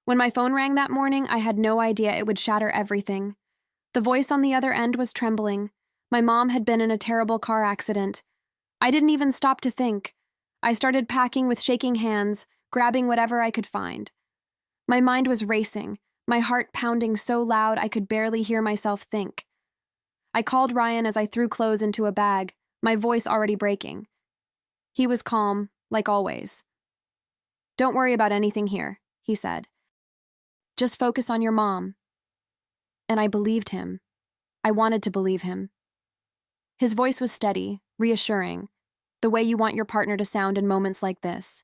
When my phone rang that morning, I had no idea it would shatter everything. The voice on the other end was trembling. My mom had been in a terrible car accident. I didn't even stop to think. I started packing with shaking hands, grabbing whatever I could find. My mind was racing, my heart pounding so loud I could barely hear myself think. I called Ryan as I threw clothes into a bag, my voice already breaking. He was calm, like always. "Don't worry about anything here," he said. "Just focus on your mom." And I believed him. I wanted to believe him. His voice was steady, reassuring, the way you want your partner to sound in moments like this.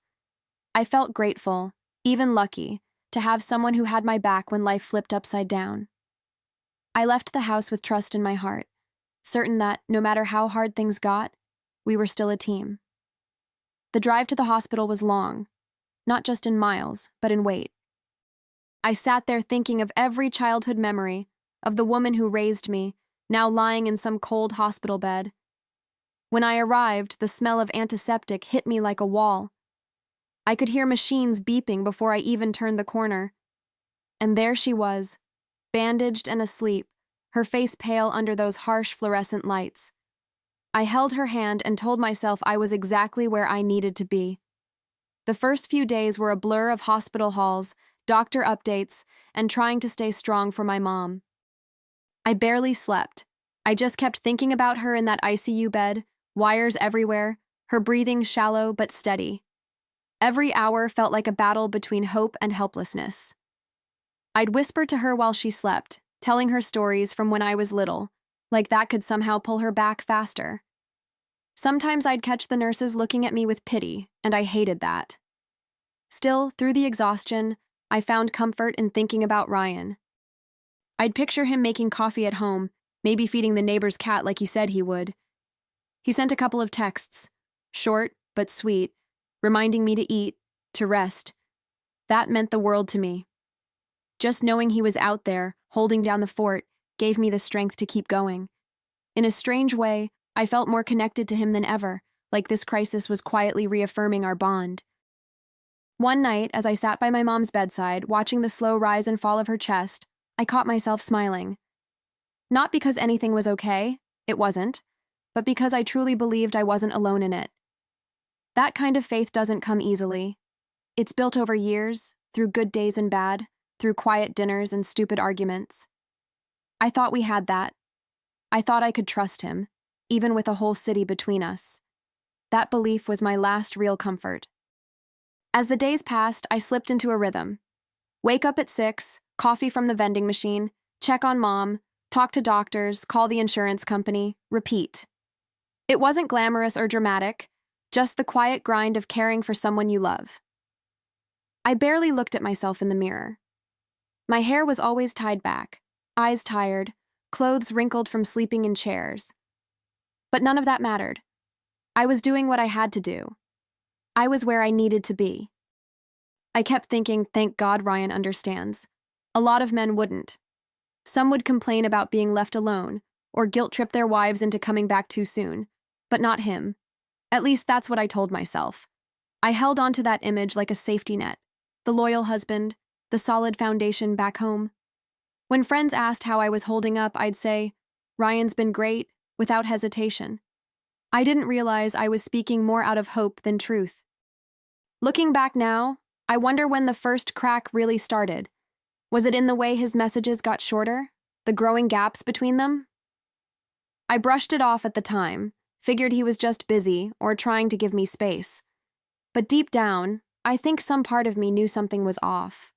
I felt grateful, even lucky, to have someone who had my back when life flipped upside down. I left the house with trust in my heart, certain that, no matter how hard things got, we were still a team. The drive to the hospital was long, not just in miles, but in weight. I sat there thinking of every childhood memory, of the woman who raised me, now lying in some cold hospital bed. When I arrived, the smell of antiseptic hit me like a wall. I could hear machines beeping before I even turned the corner. And there she was, bandaged and asleep, her face pale under those harsh fluorescent lights. I held her hand and told myself I was exactly where I needed to be. The first few days were a blur of hospital halls, doctor updates, and trying to stay strong for my mom. I barely slept. I just kept thinking about her in that ICU bed, wires everywhere, her breathing shallow but steady. Every hour felt like a battle between hope and helplessness. I'd whisper to her while she slept, telling her stories from when I was little, like that could somehow pull her back faster. Sometimes I'd catch the nurses looking at me with pity, and I hated that. Still, through the exhaustion, I found comfort in thinking about Ryan. I'd picture him making coffee at home, maybe feeding the neighbor's cat like he said he would. He sent a couple of texts, short but sweet, reminding me to eat, to rest. That meant the world to me. Just knowing he was out there, holding down the fort, gave me the strength to keep going. In a strange way, I felt more connected to him than ever, like this crisis was quietly reaffirming our bond. One night, as I sat by my mom's bedside, watching the slow rise and fall of her chest, I caught myself smiling. Not because anything was okay, it wasn't, but because I truly believed I wasn't alone in it. That kind of faith doesn't come easily. It's built over years, through good days and bad, through quiet dinners and stupid arguments. I thought we had that. I thought I could trust him, even with a whole city between us. That belief was my last real comfort. As the days passed, I slipped into a rhythm. Wake up at 6, coffee from the vending machine, check on mom, talk to doctors, call the insurance company, repeat. It wasn't glamorous or dramatic, just the quiet grind of caring for someone you love. I barely looked at myself in the mirror. My hair was always tied back, eyes tired, clothes wrinkled from sleeping in chairs. But none of that mattered. I was doing what I had to do. I was where I needed to be. I kept thinking, thank God Ryan understands. A lot of men wouldn't. Some would complain about being left alone, or guilt-trip their wives into coming back too soon, but not him. At least that's what I told myself. I held on to that image like a safety net, the loyal husband, the solid foundation back home. When friends asked how I was holding up, I'd say, Ryan's been great, without hesitation. I didn't realize I was speaking more out of hope than truth. Looking back now, I wonder when the first crack really started. Was it in the way his messages got shorter? The growing gaps between them? I brushed it off at the time, figured he was just busy or trying to give me space. But deep down, I think some part of me knew something was off.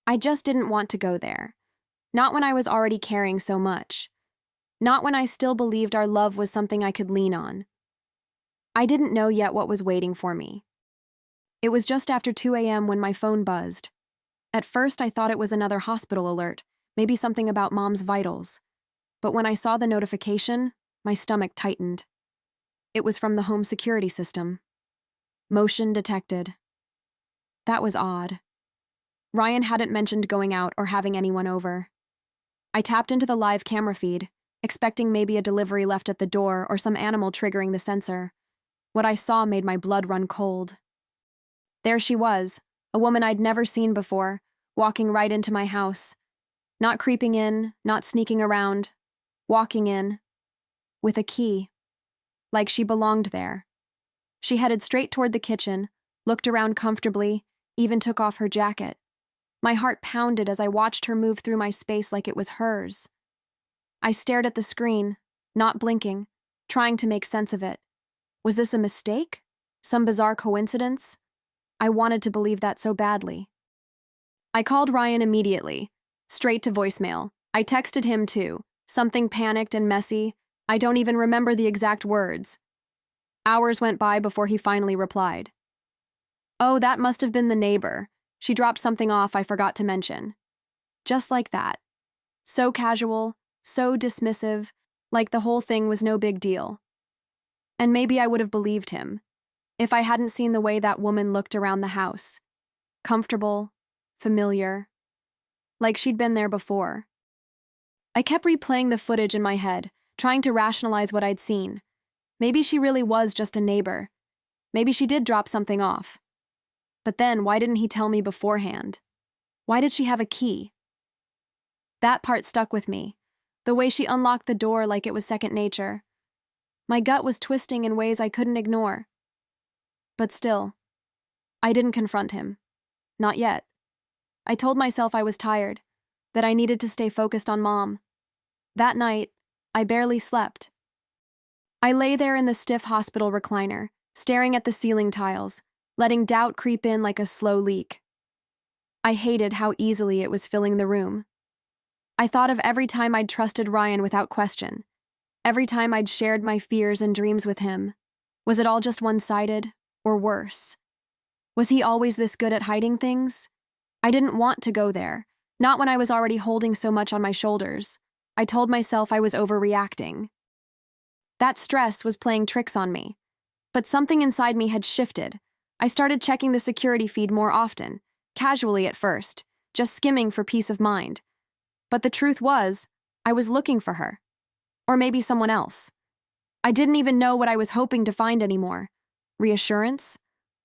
I just didn't want to go there. Not when I was already caring so much. Not when I still believed our love was something I could lean on. I didn't know yet what was waiting for me. It was just after 2 a.m. when my phone buzzed. At first, I thought it was another hospital alert, maybe something about Mom's vitals. But when I saw the notification, my stomach tightened. It was from the home security system. Motion detected. That was odd. Ryan hadn't mentioned going out or having anyone over. I tapped into the live camera feed, expecting maybe a delivery left at the door or some animal triggering the sensor. What I saw made my blood run cold. There she was, a woman I'd never seen before, walking right into my house. Not creeping in, not sneaking around. Walking in. With a key. Like she belonged there. She headed straight toward the kitchen, looked around comfortably, even took off her jacket. My heart pounded as I watched her move through my space like it was hers. I stared at the screen, not blinking, trying to make sense of it. Was this a mistake? Some bizarre coincidence? I wanted to believe that so badly. I called Ryan immediately, straight to voicemail. I texted him too, something panicked and messy. I don't even remember the exact words. Hours went by before he finally replied. "Oh, that must have been the neighbor. She dropped something off I forgot to mention." Just like that. So casual, so dismissive, like the whole thing was no big deal. And maybe I would have believed him, if I hadn't seen the way that woman looked around the house. Comfortable, familiar, like she'd been there before. I kept replaying the footage in my head, trying to rationalize what I'd seen. Maybe she really was just a neighbor. Maybe she did drop something off. But then, why didn't he tell me beforehand? Why did she have a key? That part stuck with me, the way she unlocked the door like it was second nature. My gut was twisting in ways I couldn't ignore. But still, I didn't confront him. Not yet. I told myself I was tired, that I needed to stay focused on Mom. That night, I barely slept. I lay there in the stiff hospital recliner, staring at the ceiling tiles, letting doubt creep in like a slow leak. I hated how easily it was filling the room. I thought of every time I'd trusted Ryan without question, every time I'd shared my fears and dreams with him. Was it all just one-sided, or worse? Was he always this good at hiding things? I didn't want to go there, not when I was already holding so much on my shoulders. I told myself I was overreacting. That stress was playing tricks on me. But something inside me had shifted. I started checking the security feed more often, casually at first, just skimming for peace of mind. But the truth was, I was looking for her. Or maybe someone else. I didn't even know what I was hoping to find anymore. Reassurance?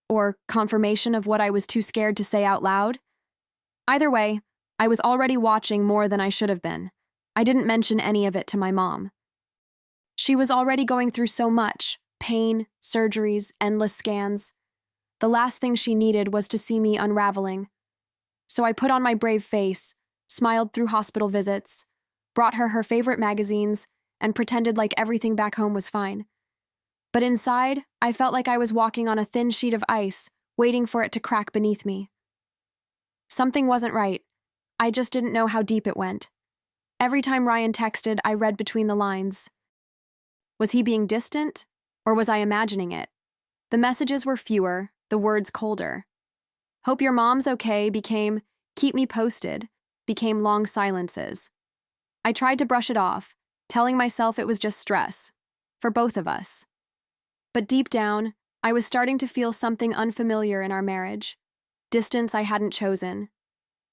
Or confirmation of what I was too scared to say out loud? Either way, I was already watching more than I should have been. I didn't mention any of it to my mom. She was already going through so much: pain, surgeries, endless scans. The last thing she needed was to see me unraveling. So I put on my brave face, smiled through hospital visits, brought her her favorite magazines, and pretended like everything back home was fine. But inside, I felt like I was walking on a thin sheet of ice, waiting for it to crack beneath me. Something wasn't right. I just didn't know how deep it went. Every time Ryan texted, I read between the lines. Was he being distant, or was I imagining it? The messages were fewer, the words colder. Hope your mom's okay became keep me posted, became long silences. I tried to brush it off, telling myself it was just stress, for both of us. But deep down, I was starting to feel something unfamiliar in our marriage. Distance I hadn't chosen,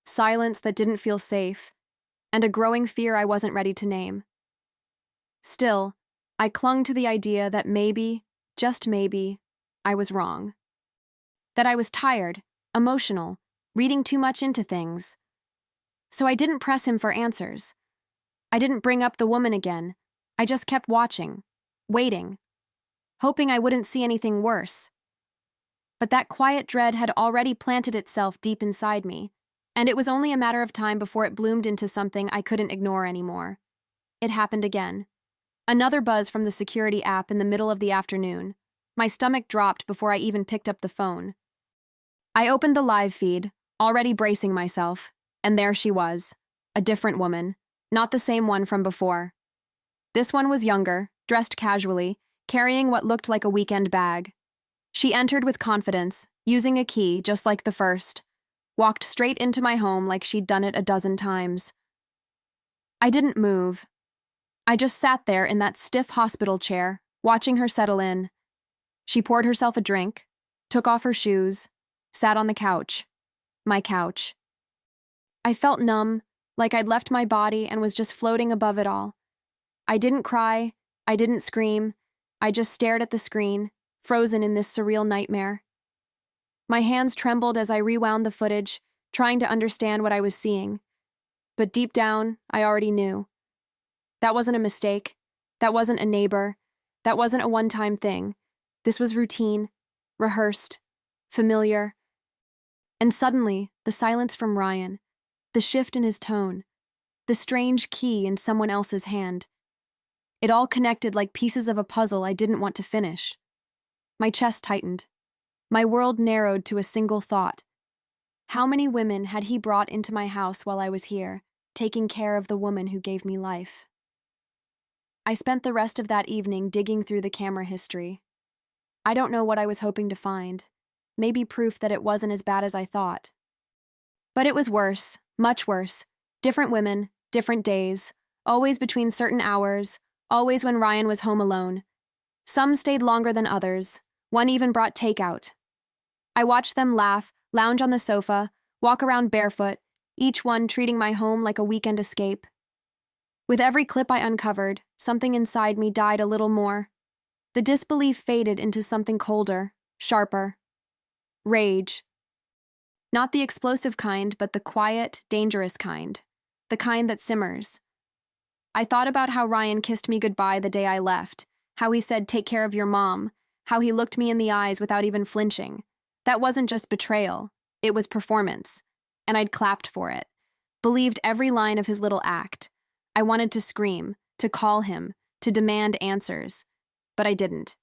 silence that didn't feel safe, and a growing fear I wasn't ready to name. Still, I clung to the idea that maybe, just maybe, I was wrong. That I was tired, emotional, reading too much into things. So I didn't press him for answers. I didn't bring up the woman again. I just kept watching, waiting, hoping I wouldn't see anything worse. But that quiet dread had already planted itself deep inside me, and it was only a matter of time before it bloomed into something I couldn't ignore anymore. It happened again. Another buzz from the security app in the middle of the afternoon. My stomach dropped before I even picked up the phone. I opened the live feed, already bracing myself, and there she was, a different woman, not the same one from before. This one was younger, dressed casually, carrying what looked like a weekend bag. She entered with confidence, using a key just like the first, walked straight into my home like she'd done it a dozen times. I didn't move. I just sat there in that stiff hospital chair, watching her settle in. She poured herself a drink, took off her shoes, sat on the couch. My couch. I felt numb, like I'd left my body and was just floating above it all. I didn't cry, I didn't scream, I just stared at the screen, frozen in this surreal nightmare. My hands trembled as I rewound the footage, trying to understand what I was seeing. But deep down, I already knew. That wasn't a mistake. That wasn't a neighbor. That wasn't a one-time thing. This was routine, rehearsed, familiar. And suddenly, the silence from Ryan, the shift in his tone, the strange key in someone else's hand. It all connected like pieces of a puzzle I didn't want to finish. My chest tightened. My world narrowed to a single thought. How many women had he brought into my house while I was here, taking care of the woman who gave me life? I spent the rest of that evening digging through the camera history. I don't know what I was hoping to find. Maybe proof that it wasn't as bad as I thought. But it was worse, much worse. Different women, different days, always between certain hours, always when Ryan was home alone. Some stayed longer than others. One even brought takeout. I watched them laugh, lounge on the sofa, walk around barefoot, each one treating my home like a weekend escape. With every clip I uncovered, something inside me died a little more. The disbelief faded into something colder, sharper. Rage. Not the explosive kind, but the quiet, dangerous kind. The kind that simmers. I thought about how Ryan kissed me goodbye the day I left, how he said, "Take care of your mom," how he looked me in the eyes without even flinching. That wasn't just betrayal, it was performance. And I'd clapped for it. Believed every line of his little act. I wanted to scream, to call him, to demand answers. But I didn't.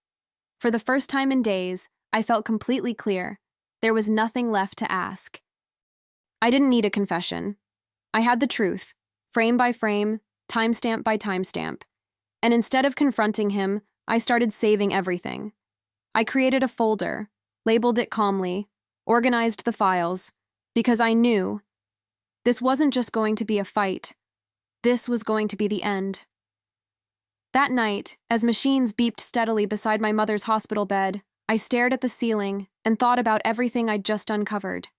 For the first time in days, I felt completely clear. There was nothing left to ask. I didn't need a confession. I had the truth, frame by frame, timestamp by timestamp. And instead of confronting him, I started saving everything. I created a folder, labeled it calmly, organized the files, because I knew this wasn't just going to be a fight. This was going to be the end. That night, as machines beeped steadily beside my mother's hospital bed, I stared at the ceiling and thought about everything I'd just uncovered.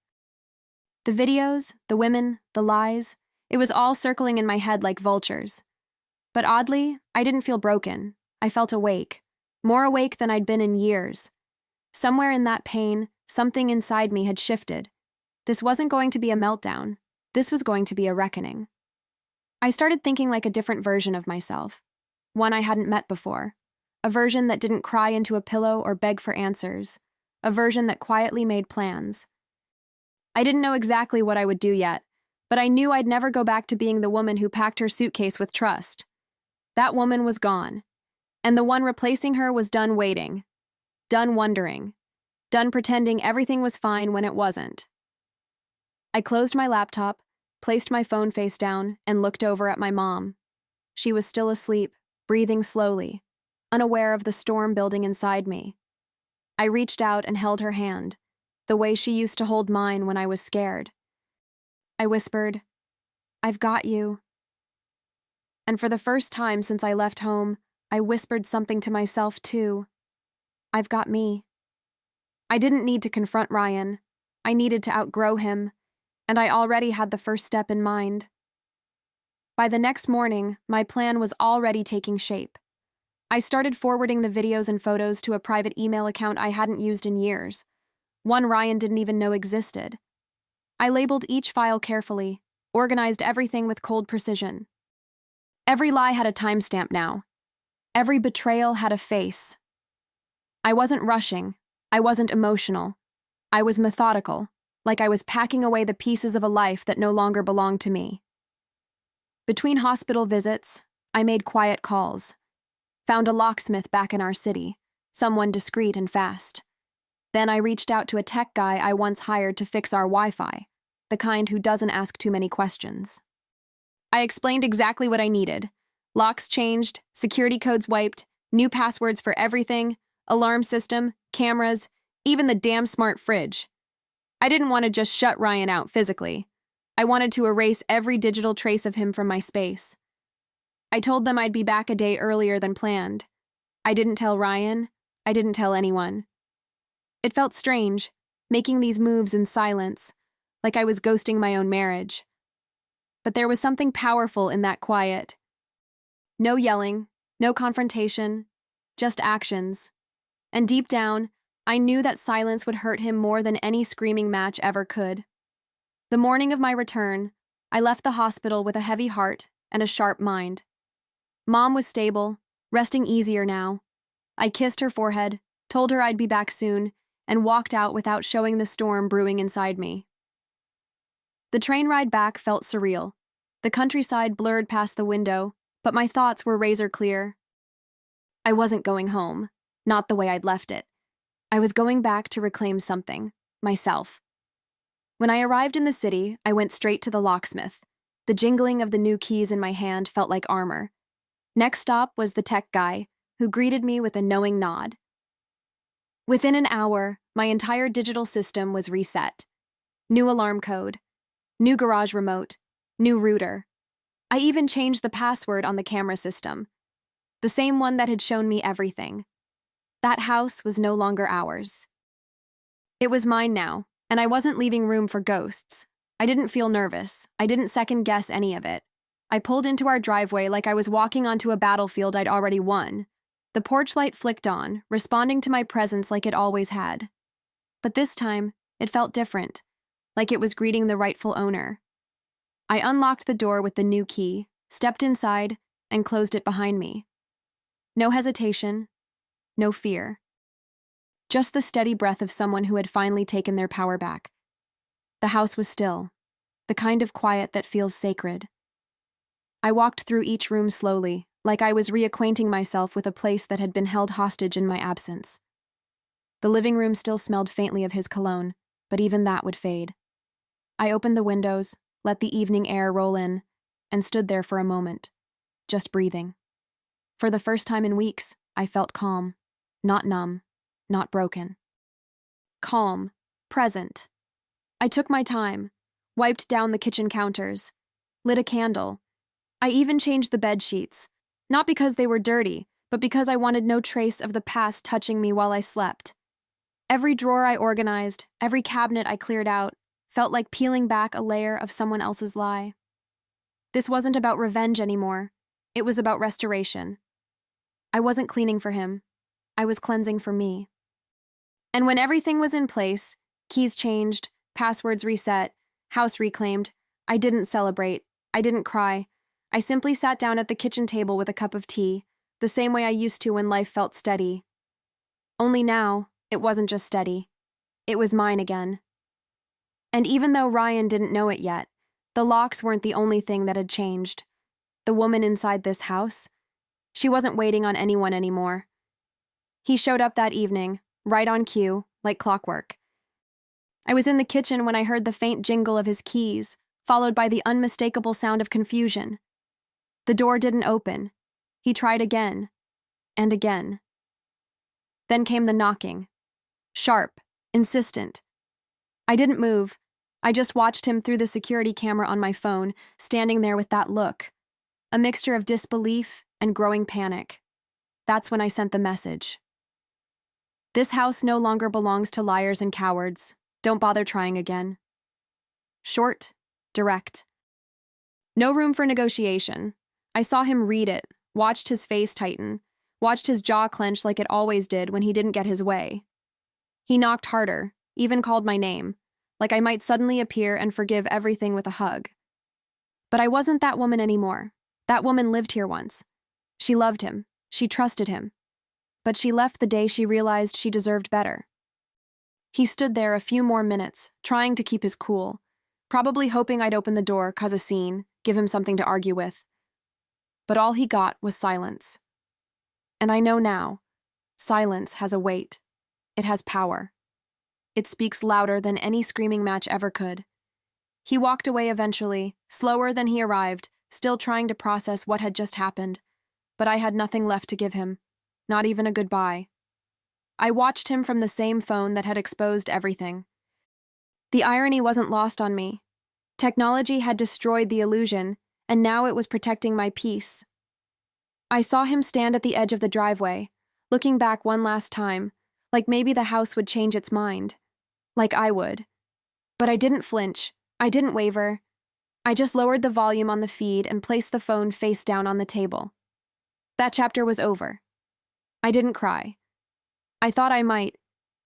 The videos, the women, the lies, it was all circling in my head like vultures. But oddly, I didn't feel broken. I felt awake. More awake than I'd been in years. Somewhere in that pain, something inside me had shifted. This wasn't going to be a meltdown. This was going to be a reckoning. I started thinking like a different version of myself. One I hadn't met before. A version that didn't cry into a pillow or beg for answers. A version that quietly made plans. I didn't know exactly what I would do yet, but I knew I'd never go back to being the woman who packed her suitcase with trust. That woman was gone. And the one replacing her was done waiting. Done wondering. Done pretending everything was fine when it wasn't. I closed my laptop, placed my phone face down, and looked over at my mom. She was still asleep, breathing slowly, unaware of the storm building inside me. I reached out and held her hand, the way she used to hold mine when I was scared. I whispered, "I've got you." And for the first time since I left home, I whispered something to myself too. I've got me. I didn't need to confront Ryan. I needed to outgrow him, and I already had the first step in mind. By the next morning, my plan was already taking shape. I started forwarding the videos and photos to a private email account I hadn't used in years, one Ryan didn't even know existed. I labeled each file carefully, organized everything with cold precision. Every lie had a timestamp now. Every betrayal had a face. I wasn't rushing. I wasn't emotional. I was methodical, like I was packing away the pieces of a life that no longer belonged to me. Between hospital visits, I made quiet calls. Found a locksmith back in our city, someone discreet and fast. Then I reached out to a tech guy I once hired to fix our Wi-Fi, the kind who doesn't ask too many questions. I explained exactly what I needed. Locks changed, security codes wiped, new passwords for everything, alarm system, cameras, even the damn smart fridge. I didn't want to just shut Ryan out physically. I wanted to erase every digital trace of him from my space. I told them I'd be back a day earlier than planned. I didn't tell Ryan. I didn't tell anyone. It felt strange, making these moves in silence, like I was ghosting my own marriage. But there was something powerful in that quiet. No yelling, no confrontation, just actions. And deep down, I knew that silence would hurt him more than any screaming match ever could. The morning of my return, I left the hospital with a heavy heart and a sharp mind. Mom was stable, resting easier now. I kissed her forehead, told her I'd be back soon, and walked out without showing the storm brewing inside me. The train ride back felt surreal. The countryside blurred past the window, but my thoughts were razor clear. I wasn't going home, not the way I'd left it. I was going back to reclaim something, myself. When I arrived in the city, I went straight to the locksmith. The jingling of the new keys in my hand felt like armor. Next stop was the tech guy, who greeted me with a knowing nod. Within an hour, my entire digital system was reset. New alarm code, new garage remote, new router. I even changed the password on the camera system, the same one that had shown me everything. That house was no longer ours. It was mine now, and I wasn't leaving room for ghosts. I didn't feel nervous. I didn't second-guess any of it. I pulled into our driveway like I was walking onto a battlefield I'd already won. The porch light flicked on, responding to my presence like it always had. But this time, it felt different, like it was greeting the rightful owner. I unlocked the door with the new key, stepped inside, and closed it behind me. No hesitation, no fear. Just the steady breath of someone who had finally taken their power back. The house was still, the kind of quiet that feels sacred. I walked through each room slowly, like I was reacquainting myself with a place that had been held hostage in my absence. The living room still smelled faintly of his cologne, but even that would fade. I opened the windows, let the evening air roll in, and stood there for a moment, just breathing. For the first time in weeks, I felt calm, not numb, not broken. Calm, present. I took my time, wiped down the kitchen counters, lit a candle. I even changed the bed sheets, not because they were dirty, but because I wanted no trace of the past touching me while I slept. Every drawer I organized, every cabinet I cleared out, felt like peeling back a layer of someone else's lie. This wasn't about revenge anymore. It was about restoration. I wasn't cleaning for him. I was cleansing for me. And when everything was in place, keys changed, passwords reset, house reclaimed, I didn't celebrate. I didn't cry. I simply sat down at the kitchen table with a cup of tea, the same way I used to when life felt steady. Only now, it wasn't just steady. It was mine again. And even though Ryan didn't know it yet, the locks weren't the only thing that had changed. The woman inside this house, she wasn't waiting on anyone anymore. He showed up that evening, right on cue, like clockwork. I was in the kitchen when I heard the faint jingle of his keys, followed by the unmistakable sound of confusion. The door didn't open. He tried again, and again. Then came the knocking. Sharp, insistent. I didn't move. I just watched him through the security camera on my phone, standing there with that look. A mixture of disbelief and growing panic. That's when I sent the message. This house no longer belongs to liars and cowards. Don't bother trying again. Short, direct. No room for negotiation. I saw him read it, watched his face tighten, watched his jaw clench like it always did when he didn't get his way. He knocked harder, even called my name, like I might suddenly appear and forgive everything with a hug. But I wasn't that woman anymore. That woman lived here once. She loved him. She trusted him. But she left the day she realized she deserved better. He stood there a few more minutes, trying to keep his cool, probably hoping I'd open the door, cause a scene, give him something to argue with. But all he got was silence. And I know now, silence has a weight. It has power. It speaks louder than any screaming match ever could. He walked away eventually, slower than he arrived, still trying to process what had just happened. But I had nothing left to give him, not even a goodbye. I watched him from the same phone that had exposed everything. The irony wasn't lost on me. Technology had destroyed the illusion, and now it was protecting my peace. I saw him stand at the edge of the driveway, looking back one last time, like maybe the house would change its mind. Like I would. But I didn't flinch. I didn't waver. I just lowered the volume on the feed and placed the phone face down on the table. That chapter was over. I didn't cry. I thought I might,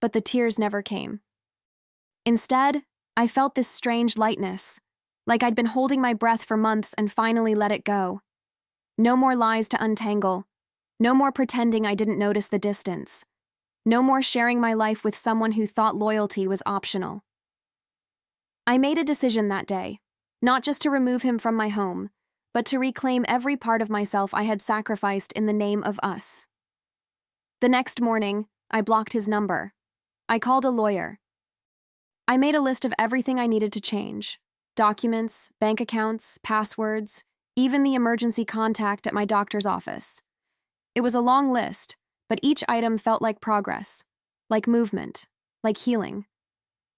but the tears never came. Instead, I felt this strange lightness, like I'd been holding my breath for months and finally let it go. No more lies to untangle. No more pretending I didn't notice the distance. No more sharing my life with someone who thought loyalty was optional. I made a decision that day, not just to remove him from my home, but to reclaim every part of myself I had sacrificed in the name of us. The next morning, I blocked his number. I called a lawyer. I made a list of everything I needed to change: documents, bank accounts, passwords, even the emergency contact at my doctor's office. It was a long list, but each item felt like progress, like movement, like healing.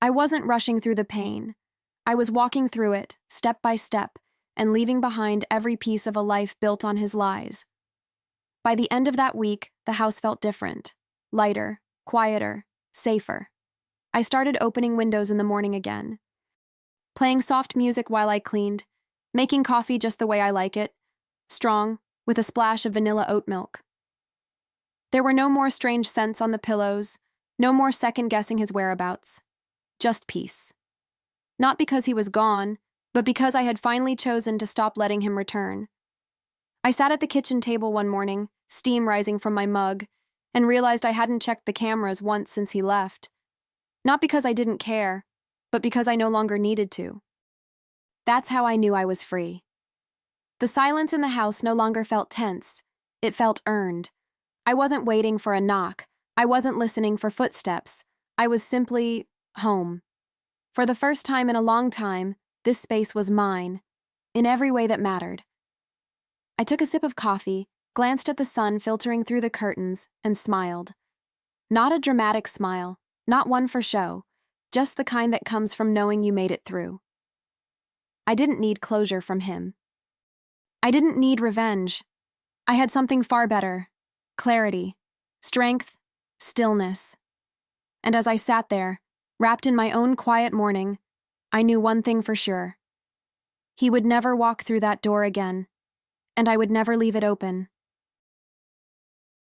I wasn't rushing through the pain. I was walking through it, step by step, and leaving behind every piece of a life built on his lies. By the end of that week, the house felt different, lighter, quieter, safer. I started opening windows in the morning again, playing soft music while I cleaned, making coffee just the way I like it, strong, with a splash of vanilla oat milk. There were no more strange scents on the pillows, no more second-guessing his whereabouts. Just peace. Not because he was gone, but because I had finally chosen to stop letting him return. I sat at the kitchen table one morning, steam rising from my mug, and realized I hadn't checked the cameras once since he left. Not because I didn't care, but because I no longer needed to. That's how I knew I was free. The silence in the house no longer felt tense. It felt earned. I wasn't waiting for a knock. I wasn't listening for footsteps. I was simply home. For the first time in a long time, this space was mine, in every way that mattered. I took a sip of coffee, glanced at the sun filtering through the curtains, and smiled. Not a dramatic smile, not one for show, just the kind that comes from knowing you made it through. I didn't need closure from him. I didn't need revenge. I had something far better: clarity, strength, stillness. And as I sat there, wrapped in my own quiet morning, I knew one thing for sure. He would never walk through that door again, and I would never leave it open.